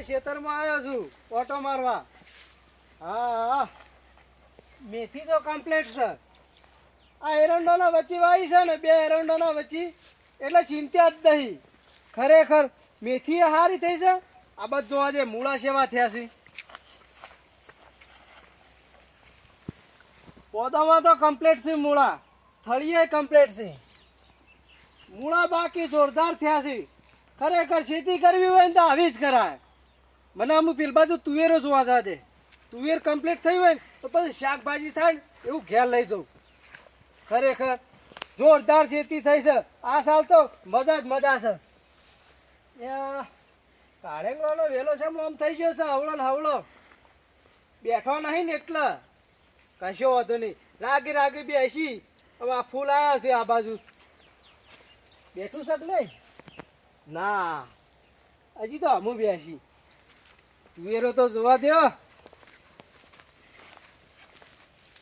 ખેતરમાં આવ્યો છું ઓટો મારવા. હા મેથી તો કમ્પ્લીટ છે. આ એરંડોના વચ્ચે વાવી છે ને, બે એરંડોના વચ્ચે, એટલે ચિંતા જ નહીં. ખરેખર મેથી સારી થઈ છે. આ બધું જોવા દે, મૂળા સેવા થયા છે. પોદામાં તો કમ્પ્લીટ છે મૂળા, થળીએ કમ્પ્લીટ છે. મૂળા બાકી જોરદાર થયા છે. ખરેખર ખેતી કરવી હોય ને તો આવી જ કરાય. મને અમુક પેલ બાજુ તુવેરો જોવા જવા દે. તુવેર કમ્પ્લીટ થઈ હોય ને તો પછી શાકભાજી થાય ને એવું ઘેર લઈ જાઉં. ખરેખર જોરદાર ખેતી થઈ છે આ સાલ તો. મજા જ મજા છે. કાળેંગળાનો વેલો છે આમ થઈ ગયો છે. હવળો ને હવળો બેઠો નહીં ને એટલે કશો વાંધો નહીં. રાગી રાગી બેસી હવે આ ફૂલ આવ્યા છે આ બાજુ. બેઠું છે કે નહીં? ના, હજી તો અમુક બેસી. તુવેરો તો જોવા દો.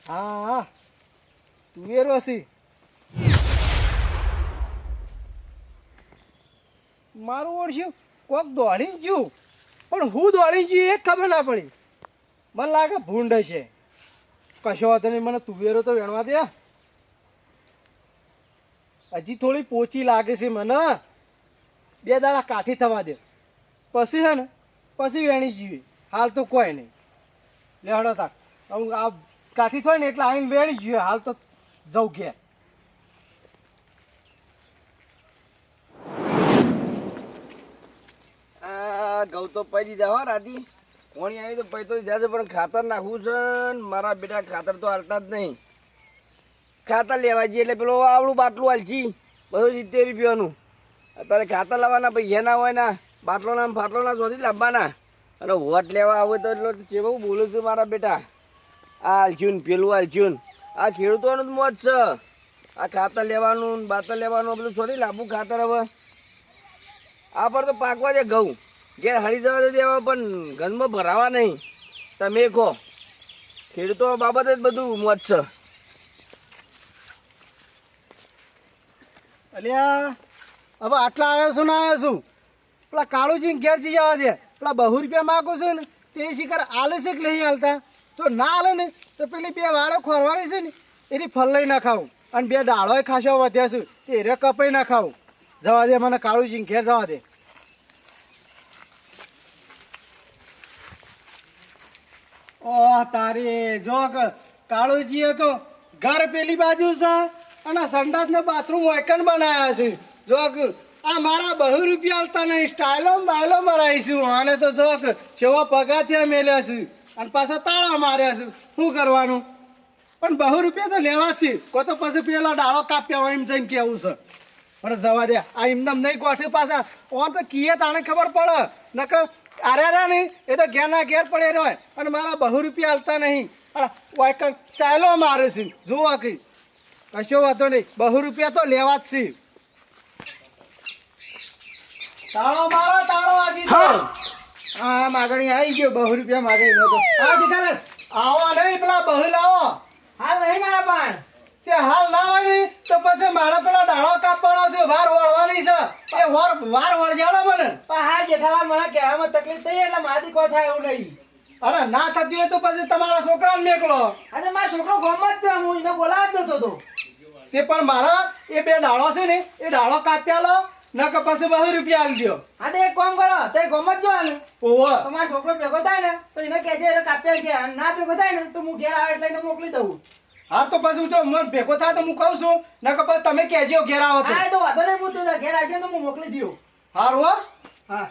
હા તુવેરો છે. મારું ઓળખ્યું કોક દોડીને જ્યું, પણ હું દોડીને જ્યું એ ખબર ના પડી. મને લાગે ભૂંડ છે. કશો વાંધો નહીં, મને તુવેરો તો વેણવા દે. હજી થોડી પોચી લાગે છે મને. બે દાડા કાઠી થવા દે, પછી છે ને પછી વેણી જઈએ. હાલ તો કોઈ નહીં. લેવડો તાક આ કાઠી થાય ને એટલે આવીને વેણી જઈએ. હાલ તો જવું ઘેર. ઘઉં તો પડી દીધા હો રાતી. કોણી આવી તો પૈ તો દીધા છે, પણ ખાતર નાખવું છે ને મારા બેટા. ખાતર તો હાલતા જ નહીં. ખાતર લેવા જઈએ એટલે પેલો આવડું બાટલું હાલજી બધું 70 રૂપિયાનું. અત્યારે ખાતર લાવવાના પૈસા ના હોય ના, બાટલોના ફાટલોના જોથી લાવવાના. અને વોટ લેવા આવે તો એટલો કેવું બોલું છું મારા બેટા. આ હાલચ્યું ને પેલું હાલચ્યું ને. આ ખેડૂતોનું જ મોજ છે. આ ખાતર લેવાનું બાતર લેવાનું બધું છોડી લાવવું ખાતર. હવે આ પર તો પાકવા છે ઘઉં. ઘેર હળી જવા દે દેવા, પણ ઘરમાં ભરાવા નહીં. તમે કહો, ખેડૂતો બાબતે જ બધું મોજ છે. અલ્યા હવે આટલા આવ્યો છું ને આવ્યો છું. પેલા કાળુજીને ઘેર જઈ જવા દે. પેલા 200 રૂપિયા માગું છું ને તે શિકાર આલે છે કે નહીં હાલતા. જો ના હાલે ને તો પેલી 2 વાળો ખોરવાની છે ને એની ફલ લઈ ના ખાવું. અને 2 ડાળોય ખાસા વધ્યા છું તે રે કપાઈ ના ખાવું. જવા દે મને કાળુજીને ઘેર જવા દે. ઓહ તારી જો કાળુજીએ તો ઘર પેલી બાજુ છે અને સંડાસ ને બાથરૂમ એકન બનાવ્યા છે. જો આ મારા 200 રૂપિયા હાલતા નહીં. સ્ટાઇલો બાયલો મરાઈશું. આને તો જો કેવા પગાથિયા મેલ્યા છે અને પાછા તાળા માર્યા છે. શું કરવાનું? પણ 200 રૂપિયા તો લેવા જ છે. કો તો પછી પેલા ડાળો કાપ્યા હોય એમ જઈને કેવું છે. પણ જવા દે. આ એમદમ નહીં ગોઠવી પાછા. ઓમ તો કીએ તાણે ખબર પડે. નકર આર્યા નહીં એ તો ઘેર ના ઘેર પડે રહ્યો. અને મારા 200 રૂપિયા હાલતા નહીં. વાયકન સ્ટાઇલો મારે છે. જોવા કઈ કશો વાંધો નહીં. 200 રૂપિયા તો લેવા જ છે. તાળો મારો તાળો આજી તો. હા માગણી આવી ગયો. 200 રૂપિયા માગણી નતો. હા જેઠાલાલ આવો નહીં. પેલા 200 લાવો. હાલ નહીં મારા પણ. તે હાલ ના હોય ને તો પછી મારા પેલા ડાળો કાપવાનો છે. વાર વળવાની છે. એ વાર વળજાડો મને. પણ હા જેઠાલાલ મને કહેવામાં તકલીફ થઈ એટલે મારી કોઈ થાય એવું નહીં. અરે ના થતી હોય તો પછી તમારા છોકરાને મેકલો. અને મારો છોકરો ગામમાં જ છે. હું એને બોલાવવા જ જતો હતો. તે પણ મારા એ 2 ડાળો છે ને એ ડાળો કાપ્યા લો. ના કે પછી 200 રૂપિયા આલી દો. હા તો એક કામ કરો, તો ગામમાં જ જવાનું. ઓહો તમારો છોકરો ભેગો થાય ને તો એને કહેજો એને કાપ્યા છે. અને ના ભેગો થાય ને તો હું ઘેર આવે એટલે એને મોકલી દઉં. હા તો પછી જો મને ભેગો થાય તો હું કહું છું. ના કે પછી તમે કહેજો ઘેર આવો તો. હા એ તો વાંધો નહીં. હું તું ઘેર આવશે તો હું મોકલી દઉં. હારું હો. હા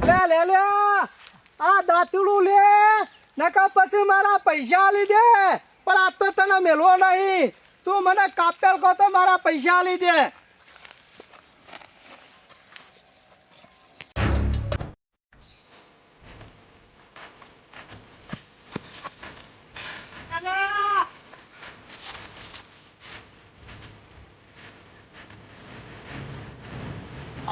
લે લે લે આ દાંતડું લે. નકા પછી મારા પૈસા આલી દે. પણ આ તો તને મેલવો નહીં. તું મને કાપેલ કહો તો મારા પૈસા આલી દે.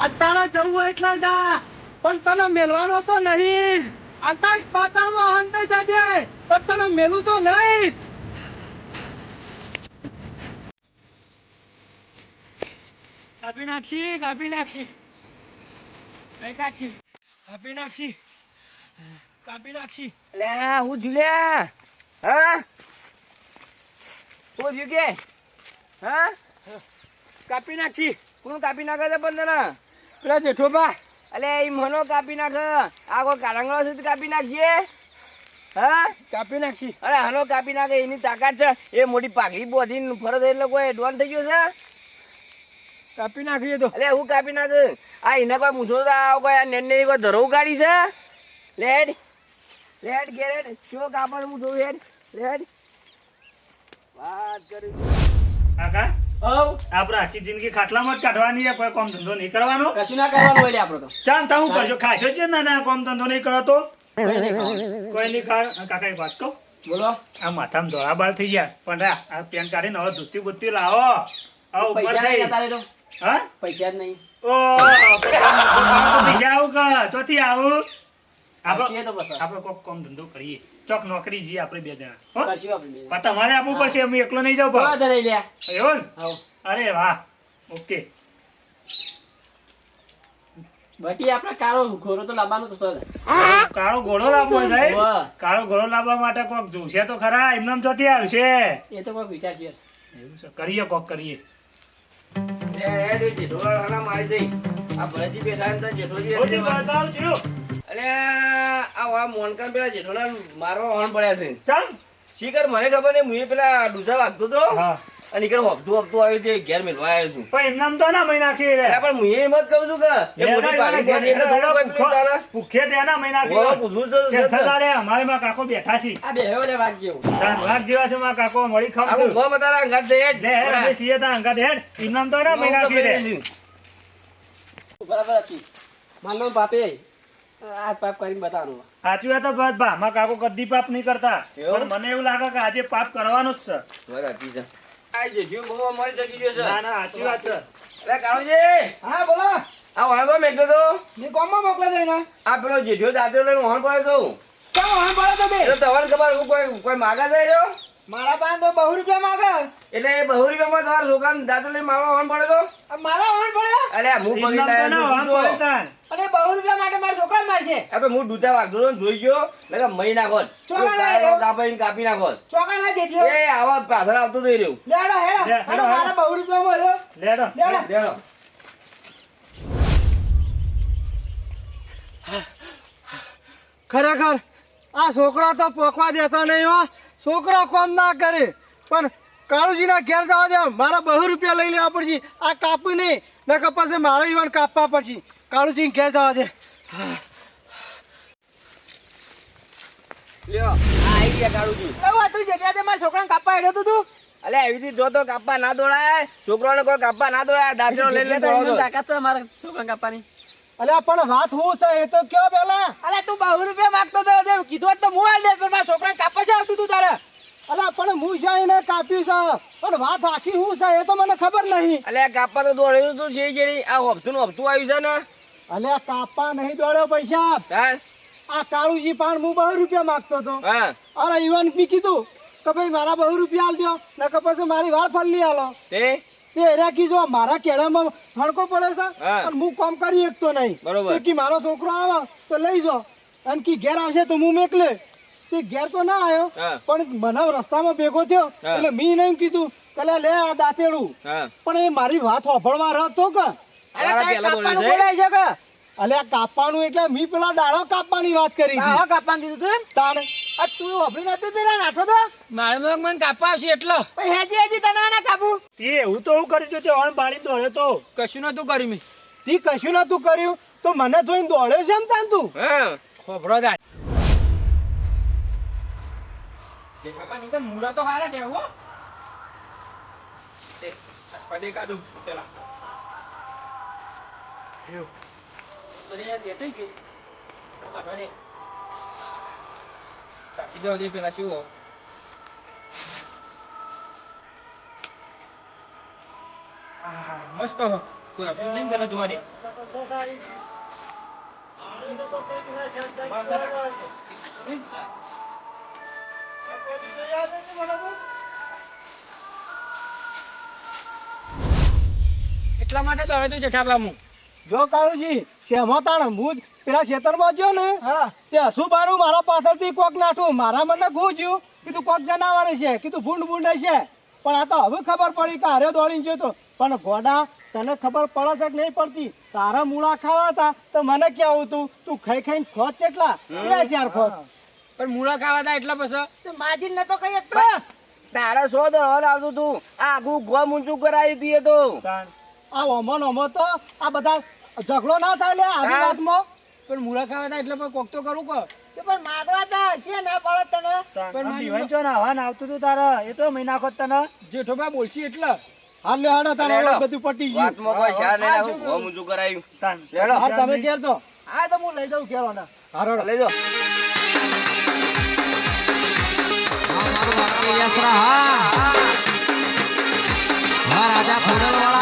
અત્યારે જવું એટલે જા, પણ તને મેલવાનો તો નહીં. આકાશ પાતાળમાં હંતે જાજે તો તને મેલું તો નહીં. કાપી નાખી કાપી નાખી કાપી નાખી કાપી નાખી. લે હું જુલ્યા હા હું જુ કે હા કાપી નાખી. કોણ કાપી નાખે છે પણ તને પેલા જેઠોબા અલે એ મનો કાપી નાખે આ કોઈ કારંગળો છે તો કાપી નાખજે હા કાપી નાખી. અરે હનો કાપી નાખે એની તાકાત છે એ મોટી પાઘડી બોધીને ફરત એટલે કોઈ એડવાન્સ થઈ ગયો છે કાપી નાખીએ તો અલે હું કાપી નાખે આ એને કોઈ મૂછો કોઈ આ નેન કોઈ ધરો ઉગાડી છે લેડ લેડ ગેરેડ શું કાપડ હું જોઉં હેડ લેડ વાત કરી કાકા હવ આપણે આખી જિંદગી ખાટલામાં જ કાઢવાની છે, કોઈ કામ ધંધો નહીં કરવાનો. કશું ના કરવાનું હોય લે આપણો તો ચાલ તા હું કરજો ખાશો જ ને ના કામ ધંધો નહીં કરો તો કઈ નહીં ખાવાનું. કોઈ નહીં ખા. કાકા એક વાત કહું, બોલો આ માથામાં ધોળા બાળ થઈ ગયા પણ આ પેન કાઢીને હવે ધોતી બુત્તી લાવો આ ઉપર પૈસા થઈ નહીં તારે તો હા પૈસા જ નહીં ઓ બીજા આવું કે ચોથી આવું કરશીએ તો આપણે બસ આપણે કોક કામ ધંધો કરીએ, ચોક નોકરી જઈએ આપણે બે જણા હો કરશું આપણે બે. પણ તમારે આપવું પડશે, હું એકલો નહીં જાઉં હા, પણ તો લઈ લે એવું ને? હવ અરે વાહ ઓકે. બટી આપણે કાળો ઘોરો તો લાવવાનો તો સર કાળો ઘોડો લાવવો છે વાહ. કાળો ઘોડો લાવવા માટે કોક જોશે તો ખરા, એમને ચોથી આવશે. એ તો કોઈ વિચાર છે એવું છે, કરીએ કોક કરીએ. લેડ જેઠો હના મારી દઈ આ ભરતજી બેઠા ને તો જેઠોજી ઓજી બતાવજો. અલે આ વા મોનકાન પેલા જેઠોના મારવા હોર્ન પડ્યા છે ચાલ શીકર મને ખબર નહીં મુએ પેલા ડૂસા વાગતો તો હા અને ઈકર હપતું આવ્યું તે ઘેર મેલવા આવ્યો છું પણ એમને આમ તો ના મહિના નાખી રે. અરે પણ મુએ એમ જ કહું છું કે એ મોટી પાઘડી બોધી એટલે થોડું કોઈ પેલું ચાલે. ભૂખે તેના મહિના ઓ, નાખી પૂછવું તો કે થતા અમારે માં કાકો બેઠા છે, આ બે લે વાગ જેવું તાર વાઘ જેવા છે માં કાકો મળી આ ખાવશું. ઊંઘવા તારા અંગાત જઈ જ. લે હેડ અમે છીએ તા અંગા હેડ એમને આમ તો ના મહિના નાખી રે. બરાબર હતી માનવ પાપે આ પાપ કરીને બતાવવાનું સાચું વાત તો બસ બા માં કાકો કદી પાપ નહીં કરતા, એવું? પણ મને એવું લાગે કે આજે પાપ કરવાનો જ છે. બરાબર છે આ જેઠિયો બહુ અમારી જગી ગયો છે. ના ના સાચી વાત છે. અરે કાળુજી હા બોલો આ વાળો મેકતો તો મેં ગામમાં મોકલે છે એને આ પેલો જેઠિયો દાદરો લઈને હોર્ન પડ્યો તો કેમ વાહન પડે તો તે એટલે તમારે ખબર હું કોઈ માગા જાય રહ્યો મારા પાસે તો 2 રૂપિયા માંગે એટલે એ 2 રૂપિયામાં તમારા છોકરાને દાદરો લઈને મારવા હોર્ન પડ્યો તો આ મારા વાહન પડે અલે હું એમને પગી આમ તો ના વાંક પડે તાન. અને 2 રૂપિયા માટે મારા છોકરા મારશે આપણે હું ડૂચા વાગતો હતો ને જોઈ ગયો એટલે મહી નાખો ચોકા ના રહ્યો. કાપી નાખો ચોકા ના જેટલો એ આવા પાછળ આવતો તો રહ્યું લેડો હેડો લે, અને હેડો, મારા 2 રૂપિયા મળ્યો લેડો. લેડો દેડો ખરેખર આ છોકરા તો પોખવા દેતો નહીં હો, છોકરો કોમ ના કરે પણ કાળુજીના ઘેર જવા દે, મારા 2 રૂપિયા લઈ લેવા પડશે. આ કાપી નહીં ને પછી મારે ઈવન કાપવા પડશે. કાળુજી ઘેર જવા દે. લ્યો આ આવી ગયા કાળુજી એવું હતું જેટલા તે મારા છોકરાને કાપવા હેડ્યો તું અલે એવી રીતે જો તો કાપવા ના દોડાય છોકરાને કોઈ કાપવા ના દોડાય દાદરો લઈ લે તાકાત છે મારા છોકરા કાપવાની અલ્યા પણ વાત હું છે એ તો કયો પેલા. અલે તું 2 રૂપિયા માંગતો તો તે કીધું હોત તો હું આલ દે પણ મારા છોકરાને કાપવા જ આવતું તું તારે અલ્યા પણ હું છે એને કાપ્યું છે પણ વાત આખી હું છે એ તો મને ખબર નહીં. અલે કાપવા તો દોડ્યું તું છે જેની આ હપ્તું આવ્યું છે ને અલ્યા કાપવા નહીં દોડ્યો પૈસા. હા આ કાળુજી પાન હું 2 રૂપિયા માંગતો હતો. હા અરે ઈવન બી કીધું કે ભાઈ મારા 2 રૂપિયા આલ દો ને કે પછી મારી વાળ ફરલી આલો. તે તે એરા કીધું મારા કેળામાં ફડકો પડે છે હા. પણ હું કામ કરી શકતો નહીં. બરોબર. તે કી મારો છોકરો આવે તો લઈ જાઓ અને કી ઘેર આવશે તો હું મેકલે. તે ઘેર તો ના આવ્યો હા. પણ મને રસ્તામાં ભેગો થયો હા. એટલે મી નહીં કીધું કે લે આ દાંતેડું. હા પણ એ મારી વાત સાંભળવા રહતો કે અરે તારા તારે પહેલા કાપવાનું બોલે છે? બોલાય છે કે અલ્યા કાપવાનું એટલે મી પેલા ડાળો કાપવાની વાત કરી તાળો હતી. કાપવાનું કીધું તું એમ તાણે આ તું વાપરી નતું તેરા નાઠો તો મારે મને કાપવા આવશે એટલો પછી હેજી તને ના કાપું તે એવું તો હું કરી તે હણ બાળી દોડ્યો તો. કશું નતું કર્યું મેં તી કશું નતું કર્યું તો મને જોઈને દોડ્યો છે એમ તાન તું. હા ખોબરો દા કાકા નીકળ મુડા તો હારા કે હો પડે કાઢું પેલા અરે યાર બેઠી ગઈ આપણે સાકી દો દે પેલા શું મસ્ત હો કોઈ આપણે નહીં કરે જોવા દે એટલા માટે તો હવે તું જેઠાબા હું જો કાળુજી તેમાં તાણ હું જ પેલા ખેતરમાં ગયો ને હા તે હસુબાનું મારા પાછળથી કોક નાઠું મારા મને ગુંજ્યું કીધું કોક જનાવર છે કીધું ભૂંડ ભૂંડ છે પણ આ તો હવે ખબર પડી કે હારે દોડીને ગયો તો પણ ગોડા તને ખબર પડે છે કે નહીં પડતી તારા મૂળા ખાવા હતા તો મને કેવું તું ખાઈ ખાઈને ખોટ કેટલા 2000 ખોટ પણ મૂળા ખાવા હતા એટલા પછી માજી ને તો કઈ એકલો તારા સો દોડ આવતું તું આખું ગોમ ઊંચું કરાવી દીએ તો તાણ. આ ઓમો તો આ બધા ઝઘડો ના થાય લે આવી હા. વાતમાં પણ મૂળા ખાવા હતા એટલે પણ કોક તો કરવું કહો પણ માગવા હતા છે ના પડે તને તાણ. પણ આ દિવાળી ચો નાહવાને આવતું તું તારે એ તો મહિના ખોટ તને જેઠોબા બોલશી એટલે હાલ લે હાડા તારે લેડો. બધું પટી ગયું વાતમાં કોઈ શાર નહીં આખું ગોમ ઊંચું કરાવ્યું તાણ. લેડો. હાર તમે ઘેર તો હા તો હું લઈ જાઉં કેવાના હારો લઈ જાઓ હા રાજા ખોડલવાળા